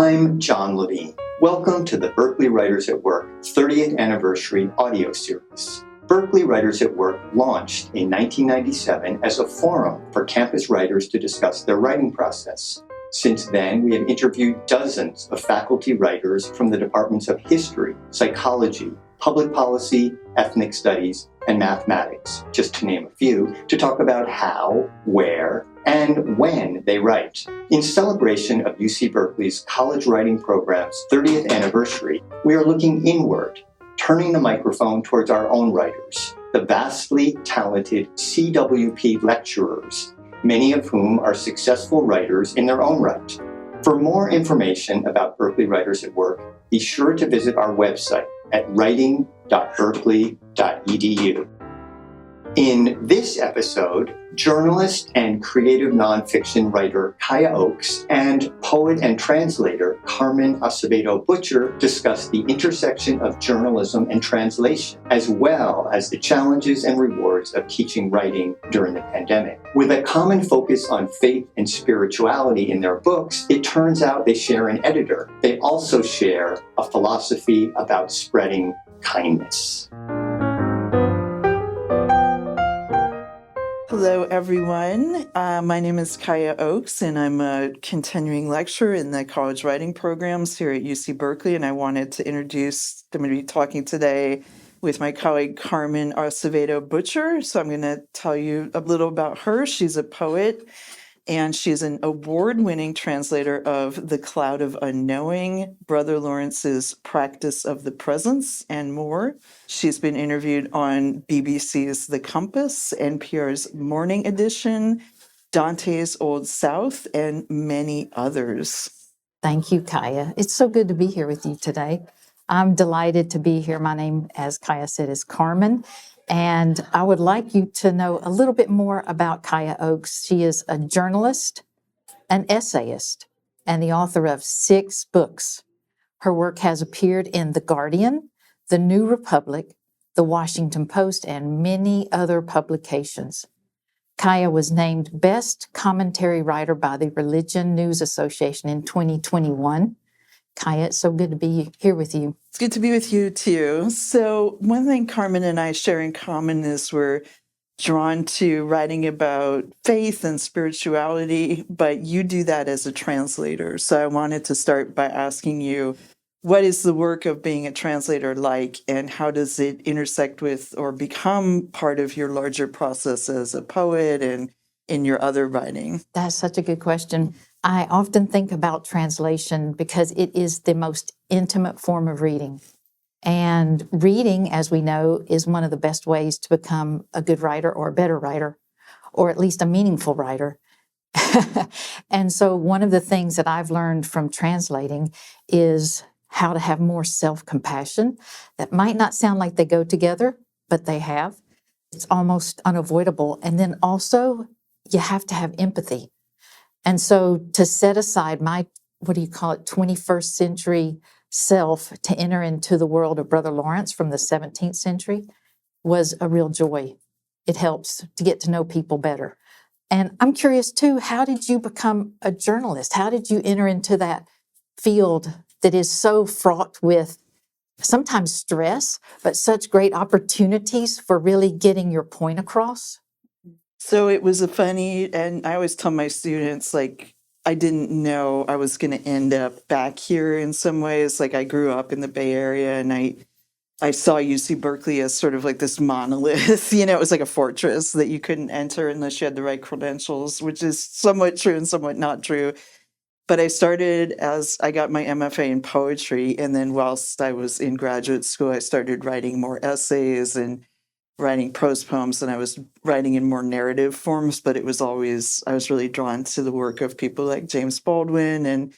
I'm John Levine. Welcome to the Berkeley Writers at Work 30th Anniversary audio series. Berkeley Writers at Work launched in 1997 as a forum for campus writers to discuss their writing process. Since then, we have interviewed dozens of faculty writers from the departments of history, psychology, public policy, ethnic studies, and mathematics, just to name a few, to talk about how, where, and when they write. In celebration of UC Berkeley's college writing program's 30th anniversary, we are looking inward, turning the microphone towards our own writers, the vastly talented CWP lecturers, many of whom are successful writers in their own right. For more information about Berkeley Writers at Work, be sure to visit our website at writing.berkeley.edu. In this episode, journalist and creative nonfiction writer Kaya Oakes and poet and translator Carmen Acevedo-Butcher discuss the intersection of journalism and translation, as well as the challenges and rewards of teaching writing during the pandemic. With a common focus on faith and spirituality in their books, it turns out they share an editor. They also share a philosophy about spreading kindness. Hello, everyone. My name is Kaya Oakes, and I'm a continuing lecturer in the college writing programs here at UC Berkeley. And I wanted to introduce, I'm going to be talking today with my colleague Carmen Acevedo-Butcher. So I'm going to tell you a little about her. She's a poet, and she's an award-winning translator of The Cloud of Unknowing, Brother Lawrence's Practice of the Presence, and more. She's been interviewed on BBC's The Compass, NPR's Morning Edition, Dante's Old South, and many others. Thank you, Kaya. It's so good to be here with you today. I'm delighted to be here. My name, as Kaya said, is Carmen. And I would like you to know a little bit more about Kaya Oakes. She is a journalist, an essayist, and the author of 6 books. Her work has appeared in The Guardian, The New Republic, The Washington Post, and many other publications. Kaya was named Best Commentary Writer by the Religion News Association in 2021. Kaya, it's so good to be here with you. It's good to be with you, too. So one thing Carmen and I share in common is we're drawn to writing about faith and spirituality, but you do that as a translator. So I wanted to start by asking you, what is the work of being a translator like, and how does it intersect with or become part of your larger process as a poet and in your other writing? That's such a good question. I often think about translation because it is the most intimate form of reading. And reading, as we know, is one of the best ways to become a good writer or a better writer, or at least a meaningful writer. And so one of the things that I've learned from translating is how to have more self-compassion. That might not sound like they go together, but they have. It's almost unavoidable. And then also, you have to have empathy. And so to set aside my, 21st century self to enter into the world of Brother Lawrence from the 17th century was a real joy. It helps to get to know people better. And I'm curious too, how did you become a journalist? How did you enter into that field that is so fraught with sometimes stress, but such great opportunities for really getting your point across? So it was and I always tell my students, like, I didn't know I was going to end up back here in some ways. Like, I grew up in the Bay Area, and I saw UC Berkeley as sort of like this monolith. It was like a fortress that you couldn't enter unless you had the right credentials, which is somewhat true and somewhat not true. But I started as I got my MFA in poetry, and then whilst I was in graduate school, I started writing more essays and writing prose poems, and I was writing in more narrative forms, but I was really drawn to the work of people like James Baldwin and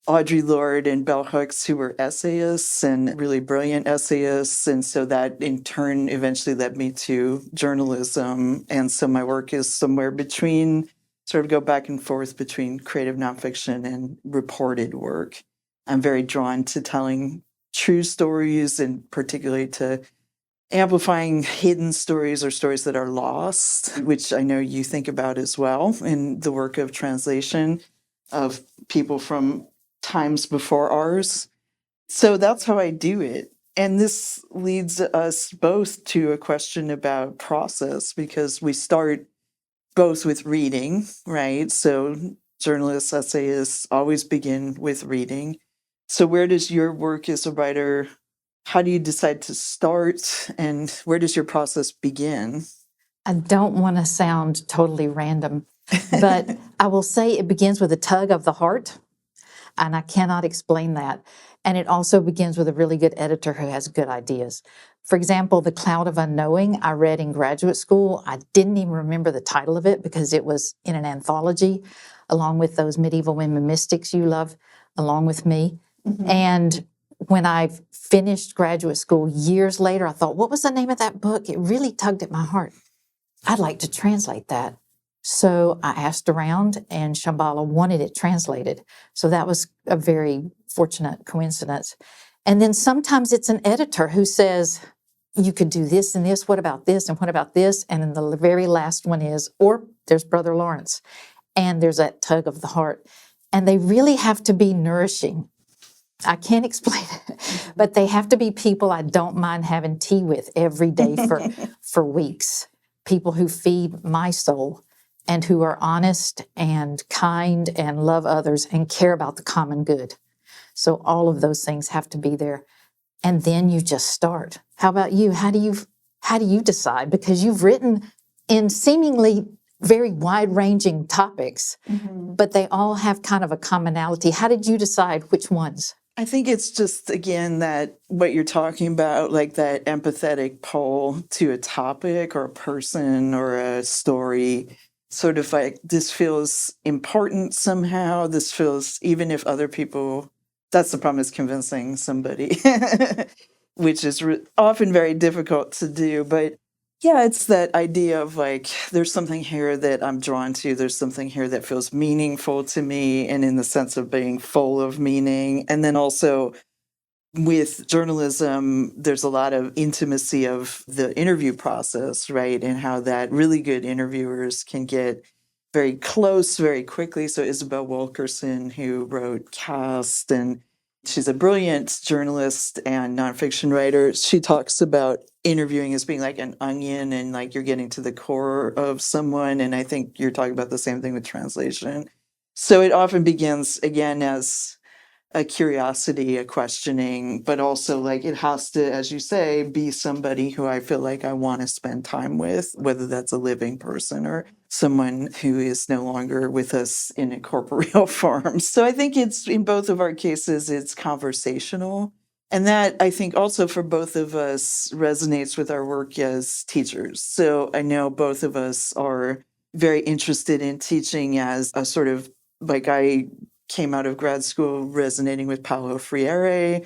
Audre Lorde and Bell Hooks, who were essayists and really brilliant essayists. And so that in turn eventually led me to journalism. And so my work is somewhere between, sort of go back and forth between creative nonfiction and reported work. I'm very drawn to telling true stories, and particularly to amplifying hidden stories or stories that are lost, which I know you think about as well in the work of translation of people from times before ours. So that's how I do it. And this leads us both to a question about process, because we start both with reading, right? So journalists, essayists always begin with reading. So where does your work as a writer, how do you decide to start, and where does your process begin? I don't want to sound totally random, but I will say it begins with a tug of the heart, and I cannot explain that. And it also begins with a really good editor who has good ideas. For example, The Cloud of Unknowing, I read in graduate school. I didn't even remember the title of it because it was in an anthology, along with those medieval women mystics you love, along with me. And when I finished graduate school years later, I thought, what was the name of that book? It really tugged at my heart. I'd like to translate that. So I asked around, and Shambhala wanted it translated. So that was a very fortunate coincidence. And then sometimes it's an editor who says, you could do this and this, what about this, and what about this? And then the very last one is, or there's Brother Lawrence, and there's that tug of the heart. And they really have to be nourishing. I can't explain it, but they have to be people I don't mind having tea with every day for weeks. People who feed my soul and who are honest and kind and love others and care about the common good. So all of those things have to be there. And then you just start. How about you? How do you decide? Because you've written in seemingly very wide-ranging topics, but they all have kind of a commonality. How did you decide which ones? I think it's just, again, that what you're talking about, like that empathetic pull to a topic or a person or a story, sort of like this feels important somehow. This feels, even if other people, that's the problem, is convincing somebody, which is often very difficult to do. But yeah, it's that idea of like, there's something here that I'm drawn to. There's something here that feels meaningful to me, and in the sense of being full of meaning. And then also with journalism, there's a lot of intimacy of the interview process, right? And how that really good interviewers can get very close very quickly. So Isabel Wilkerson, who wrote Caste, and she's a brilliant journalist and nonfiction writer. She talks about interviewing as being like an onion, and like you're getting to the core of someone. And I think you're talking about the same thing with translation. So it often begins, again, as a curiosity, a questioning, but also like it has to, as you say, be somebody who I feel like I want to spend time with, whether that's a living person or someone who is no longer with us in a corporeal form. So I think it's, in both of our cases, it's conversational. And that, I think, also for both of us resonates with our work as teachers. So I know both of us are very interested in teaching as a sort of, like, I came out of grad school resonating with Paulo Freire,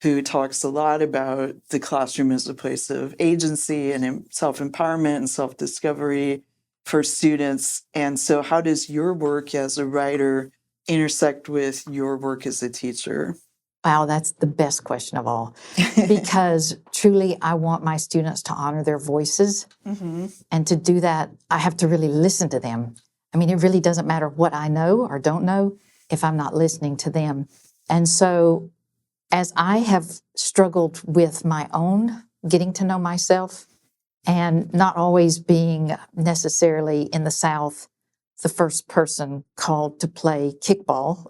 who talks a lot about the classroom as a place of agency and self-empowerment and self-discovery for students. And so how does your work as a writer intersect with your work as a teacher? Wow, that's the best question of all. Because truly, I want my students to honor their voices. And to do that, I have to really listen to them. I mean, it really doesn't matter what I know or don't know if I'm not listening to them. And so as I have struggled with my own getting to know myself, and not always being necessarily in the South the first person called to play kickball,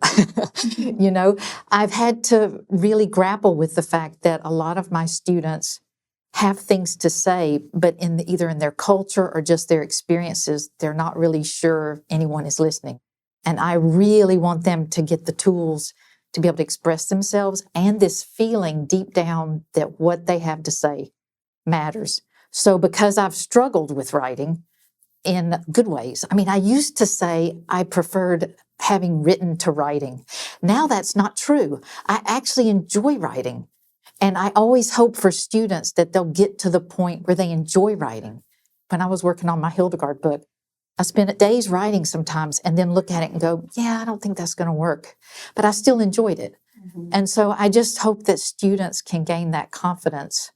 I've had to really grapple with the fact that a lot of my students have things to say, but either in their culture or just their experiences, they're not really sure anyone is listening. And I really want them to get the tools to be able to express themselves, and this feeling deep down that what they have to say matters. So because I've struggled with writing in good ways, I mean, I used to say I preferred having written to writing. Now that's not true. I actually enjoy writing. And I always hope for students that they'll get to the point where they enjoy writing. When I was working on my Hildegard book, I spent days writing sometimes and then look at it and go, yeah, I don't think that's going to work. But I still enjoyed it. And so I just hope that students can gain that confidence.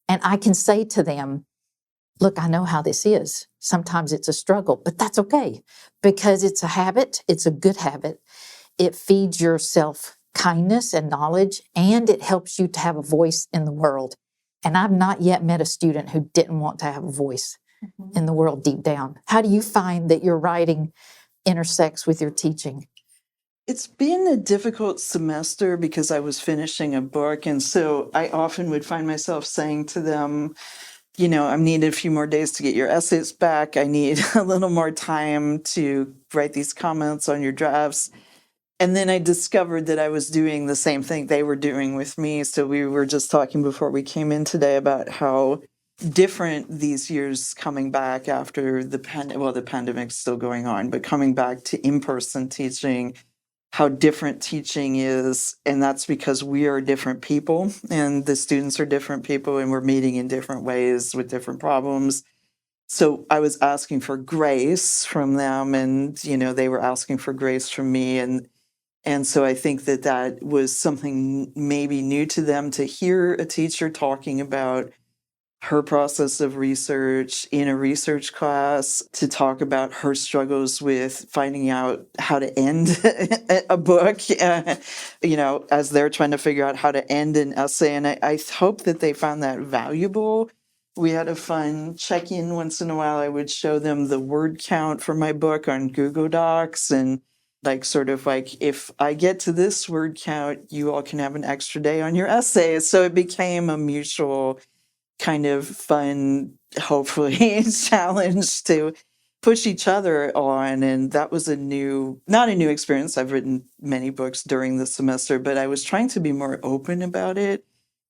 And I can say to them, look, I know how this is. Sometimes it's a struggle, but that's okay, because it's a habit. It's a good habit. it feeds yourself kindness and knowledge, and it helps you to have a voice in the world. And I've not yet met a student who didn't want to have a voice in the world deep down. How do you find that your writing intersects with your teaching? It's been a difficult semester because I was finishing a book. And so I often would find myself saying to them, I need a few more days to get your essays back. I need a little more time to write these comments on your drafts. And then I discovered that I was doing the same thing they were doing with me. So we were just talking before we came in today about how different these years coming back after the pandemic's still going on, but coming back to in-person teaching, how different teaching is. And that's because we are different people and the students are different people and we're meeting in different ways with different problems. So I was asking for grace from them and, they were asking for grace from me. And so I think that was something maybe new to them to hear a teacher talking about her process of research in a research class, to talk about her struggles with finding out how to end a book, as they're trying to figure out how to end an essay. And I hope that they found that valuable. We had a fun check-in once in a while. I would show them the word count for my book on Google Docs and if I get to this word count, you all can have an extra day on your essay. So it became a mutual kind of fun, hopefully, challenge to push each other on. And that was not a new experience. I've written many books during the semester, but I was trying to be more open about it.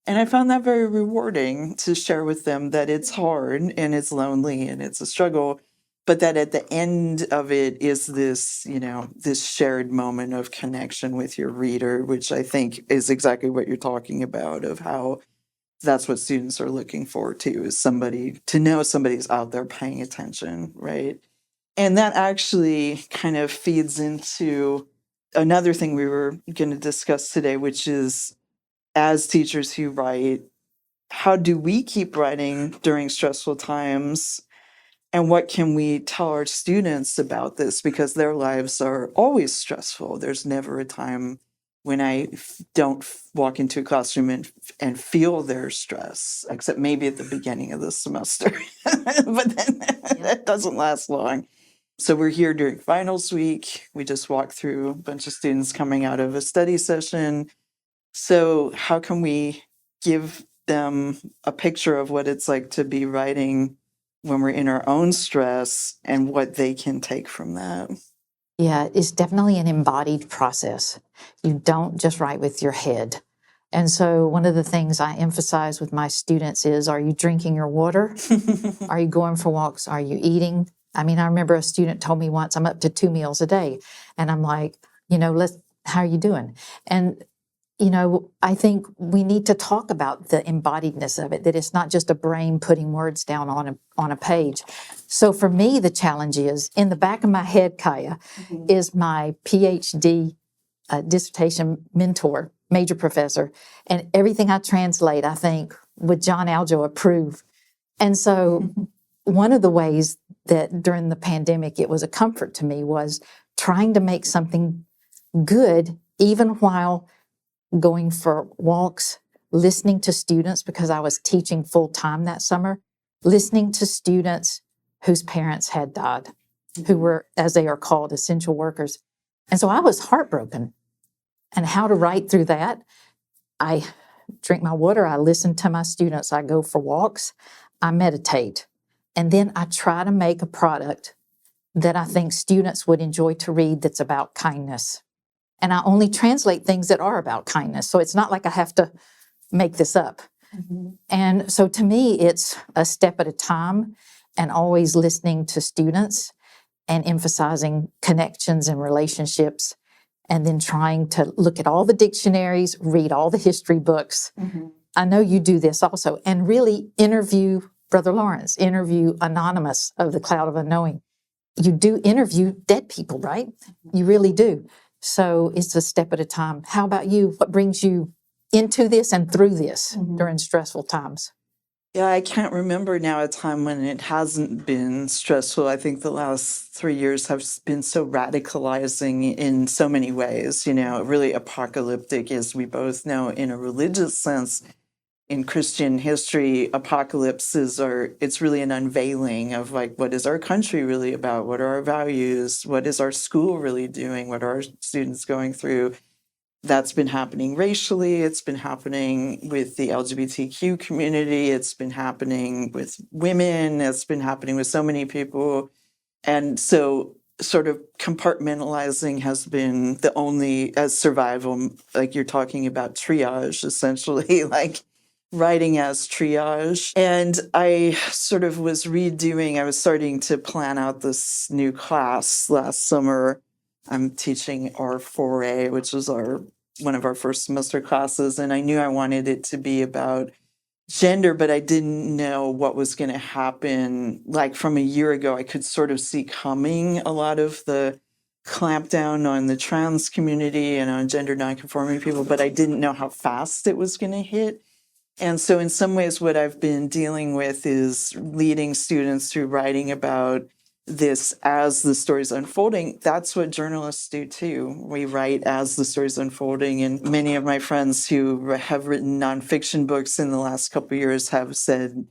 And I found that very rewarding to share with them that it's hard and it's lonely and it's a struggle, but that at the end of it is this, this shared moment of connection with your reader, which I think is exactly what you're talking about, of how that's what students are looking for too, is somebody to know somebody's out there paying attention, right? And that actually kind of feeds into another thing we were going to discuss today, which is, as teachers who write, how do we keep writing during stressful times? And what can we tell our students about this? Because their lives are always stressful. There's never a time when I don't walk into a classroom and feel their stress, except maybe at the beginning of the semester. But then that doesn't last long. So we're here during finals week. We just walked through a bunch of students coming out of a study session. So how can we give them a picture of what it's like to be writing when we're in our own stress and what they can take from that? Yeah, it's definitely an embodied process. You don't just write with your head. And so one of the things I emphasize with my students is, are you drinking your water? Are you going for walks? Are you eating? I mean, I remember a student told me once, I'm up to 2 meals a day. And I'm like, how are you doing? And I think we need to talk about the embodiedness of it, that it's not just a brain putting words down on a page. So for me, the challenge is, in the back of my head, Kaya, is my PhD dissertation mentor, major professor. And everything I translate, I think, would John Aljo approve? And so one of the ways that during the pandemic it was a comfort to me was trying to make something good, even while going for walks, listening to students, because I was teaching full time that summer, listening to students whose parents had died, who were, as they are called, essential workers. And so I was heartbroken. And how to write through that? I drink my water, I listen to my students, I go for walks, I meditate. And then I try to make a product that I think students would enjoy to read that's about kindness. And I only translate things that are about kindness. So it's not like I have to make this up. And so to me, it's a step at a time, and always listening to students and emphasizing connections and relationships, and then trying to look at all the dictionaries, read all the history books. I know you do this also, and really interview Brother Lawrence, interview Anonymous of the Cloud of Unknowing. You do interview dead people, right? You really do. So it's a step at a time. How about you? What brings you into this and through this during stressful times? Yeah, I can't remember now a time when it hasn't been stressful. I think the last 3 years have been so radicalizing in so many ways, really apocalyptic, as we both know, in a religious sense. In Christian history, apocalypses it's really an unveiling of like, what is our country really about? What are our values? What is our school really doing? What are our students going through? That's been happening racially. It's been happening with the LGBTQ community. It's been happening with women. It's been happening with so many people. And so sort of compartmentalizing has been the only, as survival, like you're talking about triage, essentially, like writing as triage. And I sort of was I was starting to plan out this new class last summer. I'm teaching R4A, which was one of our first semester classes, and I knew I wanted it to be about gender, but I didn't know what was going to happen. Like from a year ago, I could sort of see coming a lot of the clampdown on the trans community and on gender nonconforming people, but I didn't know how fast it was going to hit. And so in some ways, what I've been dealing with is leading students through writing about this as the story's unfolding. That's what journalists do too. We write as the story's unfolding. And many of my friends who have written nonfiction books in the last couple of years have said,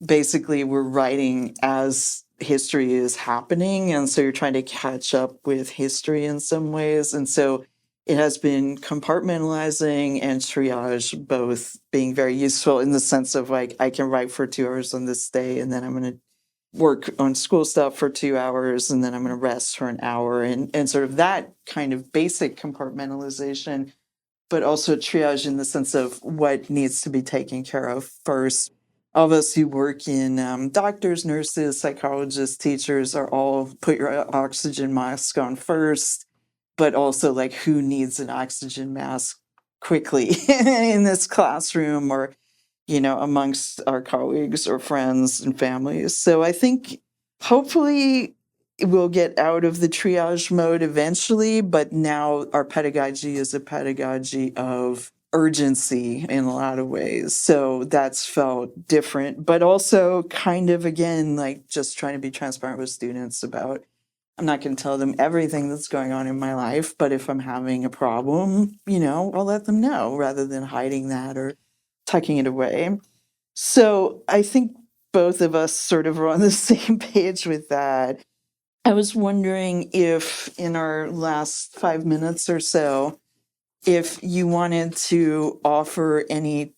basically, we're writing as history is happening. And so you're trying to catch up with history in some ways. And so it has been compartmentalizing and triage both being very useful in the sense of like, I can write for 2 hours on this day, and then I'm going to work on school stuff for 2 hours, and then I'm going to rest for an hour, and sort of that kind of basic compartmentalization, but also triage in the sense of what needs to be taken care of first. All of us who work in doctors, nurses, psychologists, teachers are all put your oxygen mask on first, but also like who needs an oxygen mask quickly in this classroom or amongst our colleagues or friends and families. So I think hopefully we'll get out of the triage mode eventually, but now our pedagogy is a pedagogy of urgency in a lot of ways. So that's felt different, but also kind of, again, like just trying to be transparent with students about, I'm not going to tell them everything that's going on in my life, but if I'm having a problem, I'll let them know rather than hiding that or tucking it away. So I think both of us sort of are on the same page with that. I was wondering if in our last 5 minutes or so, if you wanted to offer any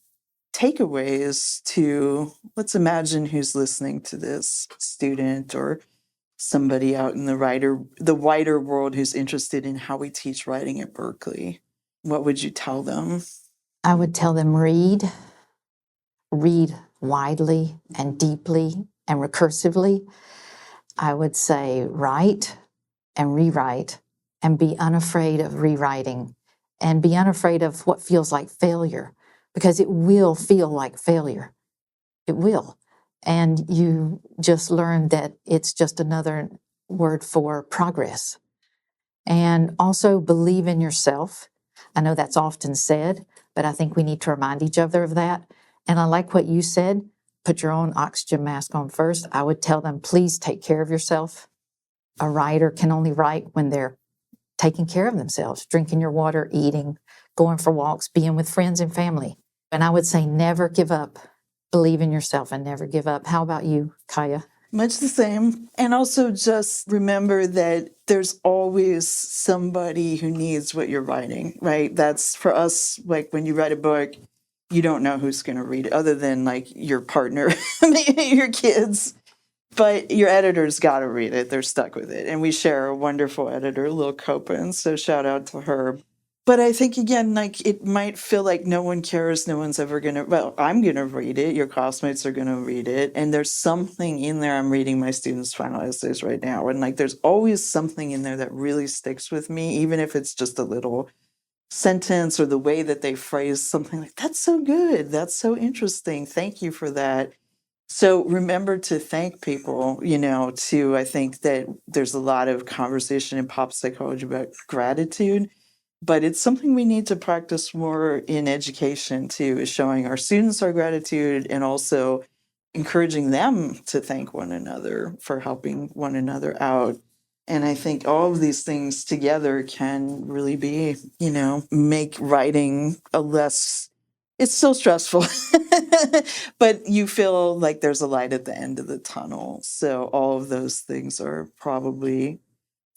takeaways to, let's imagine who's listening to this, student or somebody out in the wider world who's interested in how we teach writing at Berkeley. What would you tell them? I would tell them read widely and deeply and recursively. I would say write and rewrite and be unafraid of rewriting and be unafraid of what feels like failure, because it will feel like failure. It will. And you just learn that it's just another word for progress. And also believe in yourself. I know that's often said, but I think we need to remind each other of that. And I like what you said, put your own oxygen mask on first. I would tell them, please take care of yourself. A writer can only write when they're taking care of themselves, drinking your water, eating, going for walks, being with friends and family. And I would say never give up. Believe in yourself and never give up. How about you, Kaya? Much the same. And also just remember that there's always somebody who needs what you're writing, right? That's for us, like when you write a book, you don't know who's going to read it other than like your partner, your kids. But your editor's got to read it. They're stuck with it. And we share a wonderful editor, Lil Copen. So shout out to her. But I think, again, like it might feel like no one cares. No one's ever going to, well, I'm going to read it. Your classmates are going to read it. And there's something in there. I'm reading my students' final essays right now. And like there's always something in there that really sticks with me, even if it's just a little sentence or the way that they phrase something like, that's so good. That's so interesting. Thank you for that. So remember to thank people, I think that there's a lot of conversation in pop psychology about gratitude, but it's something we need to practice more in education too, is showing our students our gratitude and also encouraging them to thank one another for helping one another out. And I think all of these things together can really be, make writing it's still stressful, but you feel like there's a light at the end of the tunnel. So all of those things are probably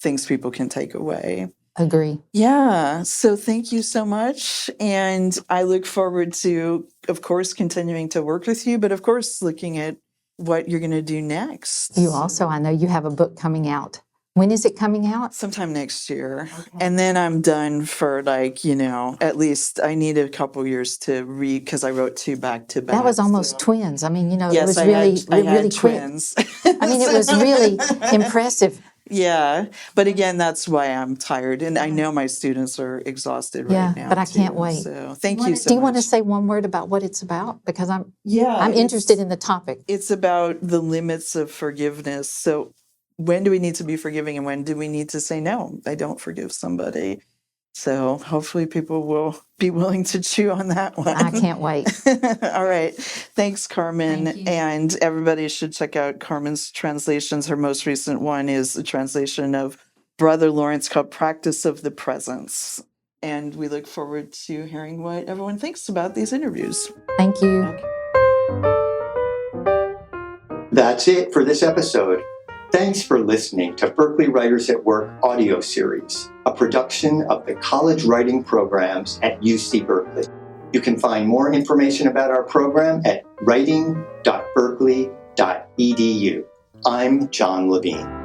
things people can take away. Agree. Yeah. So thank you so much. And I look forward to, of course, continuing to work with you, but of course, looking at what you're going to do next. You also, I know you have a book coming out. When is it coming out? Sometime next year. Okay. And then I'm done for at least I need a couple years to read because I wrote 2 back-to-back. That was almost twins. I mean, yes, it was I really had quick. Twins. I mean, it was really impressive. Yeah. But again, that's why I'm tired. And I know my students are exhausted right now. But I can't wait. So thank you so much. Do you want to say one word about what it's about? Because I'm interested in the topic. It's about the limits of forgiveness. So when do we need to be forgiving and when do we need to say, no, I don't forgive somebody? So hopefully people will be willing to chew on that one. I can't wait. All right. Thanks, Carmen. Thank you. And everybody should check out Carmen's translations. Her most recent one is a translation of Brother Lawrence called Practice of the Presence. And we look forward to hearing what everyone thinks about these interviews. Thank you. Okay. That's it for this episode. Thanks for listening to Berkeley Writers at Work audio series, a production of the college writing programs at UC Berkeley. You can find more information about our program at writing.berkeley.edu. I'm John Levine.